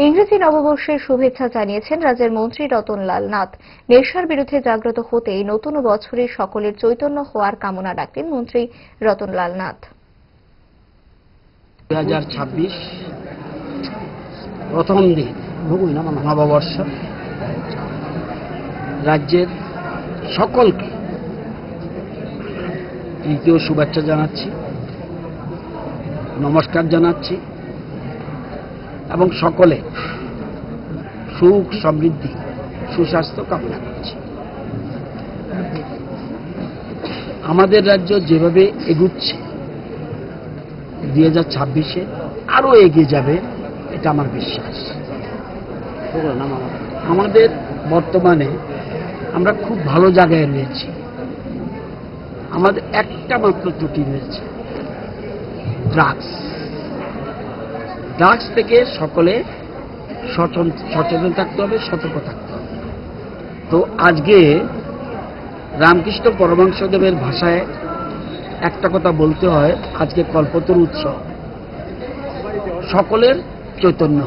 ইংরেজি নববর্ষের শুভেচ্ছা জানিয়েছেন রাজ্যের মন্ত্রী রতনলাল নাথ। নেশার বিরুদ্ধে জাগ্রত হতেই নতুন বছরে সকলের চৈতন্য হওয়ার কামনা রাখলেন মন্ত্রী রতনলাল নাথ। 2026 প্রথম দিন নববর্ষ, রাজ্যের সকলকে তৃতীয় শুভেচ্ছা জানাচ্ছি, নমস্কার জানাচ্ছি এবং সকলে সুখ সমৃদ্ধি সুস্বাস্থ্য কামনা করছি। আমাদের রাজ্য যেভাবে এগুচ্ছে 2026-এ আরো এগিয়ে যাবে, এটা আমার বিশ্বাস। আমাদের বর্তমানে আমরা খুব ভালো জায়গায় রয়েছি। আমাদের একটা মাত্র ত্রুটি রয়েছে, ড্রাগস থেকে সকলে সচেতন থাকতে হবে, সতর্ক থাকতে হবে। তো আজকে রামকৃষ্ণ পরমহংসদেবের ভাষায় একটা কথা বলতে হয়, আজকে কল্পতরু উৎসব, সকলের চৈতন্য।